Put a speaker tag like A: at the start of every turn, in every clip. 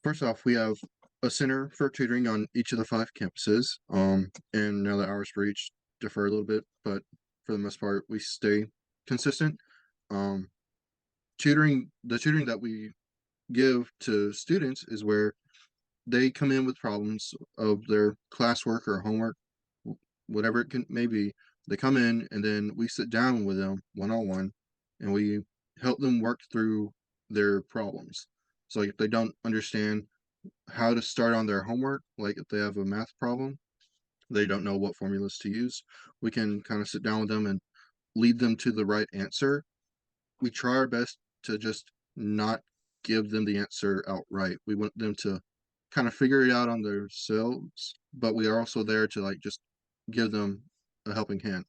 A: First off, we have a center for tutoring on each of the 5 campuses, and now the hours for each differ a little bit, but for the most part, we stay consistent. Um, the tutoring that we give to students is where they come in with problems of their classwork or homework, whatever it may be. They come in and then we sit down with them one on one and we help them work through their problems. So like, if they don't understand how to start on their homework, like if they have a math problem, they don't know what formulas to use, we can kind of sit down with them and lead them to the right answer. We try our best to just not give them the answer outright. We want them to kind of figure it out on themselves, but we are also there to like just give them a helping hand.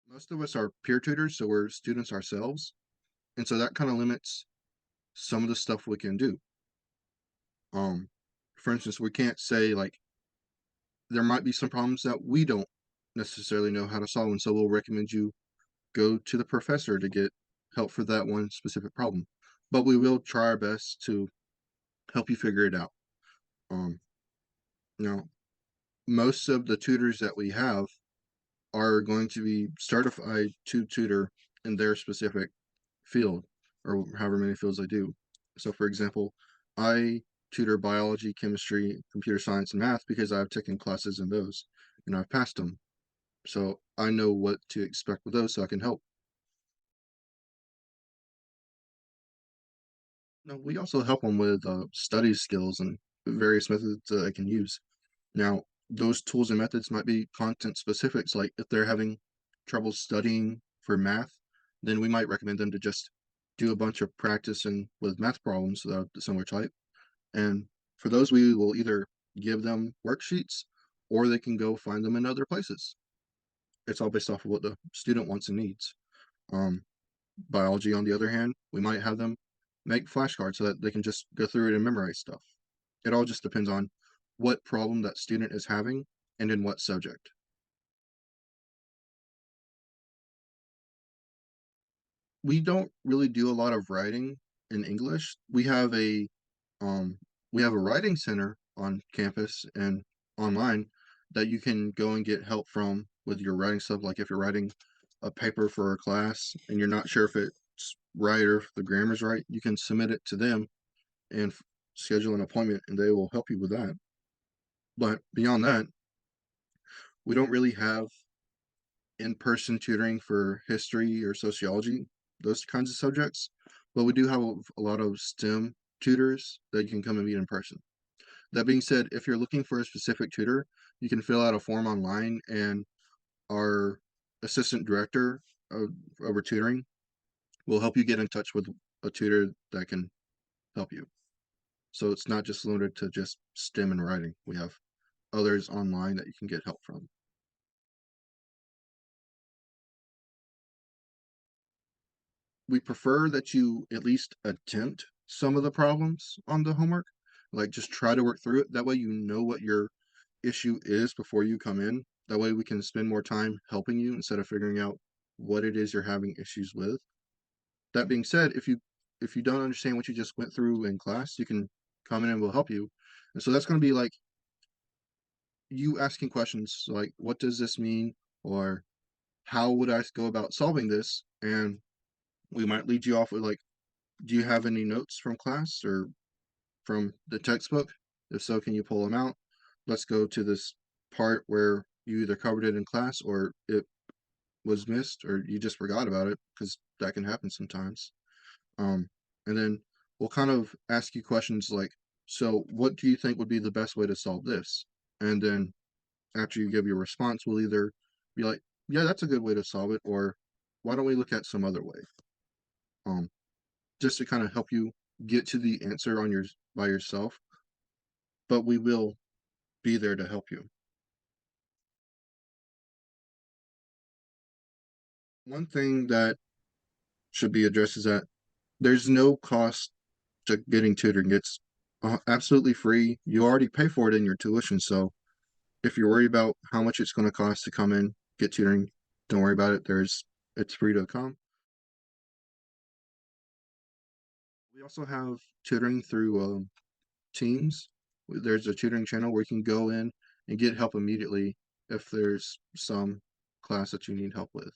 A: Most of us are peer tutors, so we're students ourselves. And so that kind of limits some of the stuff we can do. Um, for instance, we can't say like there might be some problems that we don't necessarily know how to solve, and so we'll recommend you go to the professor to get help for that one specific problem. But we will try our best to help you figure it out. Um, now, most of the tutors that we have are going to be certified to tutor in their specific field or however many fields they do. So, for example, I tutor biology, chemistry, computer science, and math because I've taken classes in those and I've passed them. So I know what to expect with those so I can help. Now, we also help them with study skills and various methods that they can use. Now, those tools and methods might be content specifics, like if they're having trouble studying for math, then we might recommend them to just do a bunch of practice and with math problems of the similar type. And for those, we will either give them worksheets or they can go find them in other places. It's all based off of what the student wants and needs. Um, Biology, on the other hand, we might have them make flashcards so that they can just go through it and memorize stuff. It all just depends on what problem that student is having and in what subject. We don't really do a lot of writing in English. Um we have a writing center on campus and online that you can go and get help from with your writing stuff. Like if you're writing a paper for a class and you're not sure if it's right or if the grammar's right, you can submit it to them and schedule an appointment and they will help you with that. But beyond that, we don't really have in-person tutoring for history or sociology, those kinds of subjects. But we do have a lot of STEM tutors that you can come and meet in person. That being said, if you're looking for a specific tutor, you can fill out a form online and our assistant director of, over tutoring will help you get in touch with a tutor that can help you. So it's not just limited to just STEM and writing. We have others online that you can get help from. We prefer that you at least attempt some of the problems on the homework. Like just try to work through it. That way you know what your issue is before you come in. That way we can spend more time helping you instead of figuring out what it is you're having issues with. That being said, if you don't understand what you just went through in class, you can come in and we'll help you. And so that's going to be like you asking questions like, what does this mean? Or how would I go about solving this? And we might lead you off with like, do you have any notes from class or from the textbook? If so, can you pull them out? Let's go to this part where you either covered it in class or it was missed or you just forgot about it because that can happen sometimes. Um, and then we'll kind of ask you questions like, so what do you think would be the best way to solve this? And then after you give your response, we'll either be like, yeah, that's a good way to solve it, or why don't we look at some other way? Um, just to kind of help you get to the answer on your by yourself, but we will be there to help you. One thing that should be addressed is that there's no cost to getting tutoring. It's absolutely free. You already pay for it in your tuition, so if you're worried about how much it's going to cost to come in get tutoring, don't worry about it. It's free to come. We also have tutoring through Teams. There's a tutoring channel where you can go in and get help immediately if there's some class that you need help with.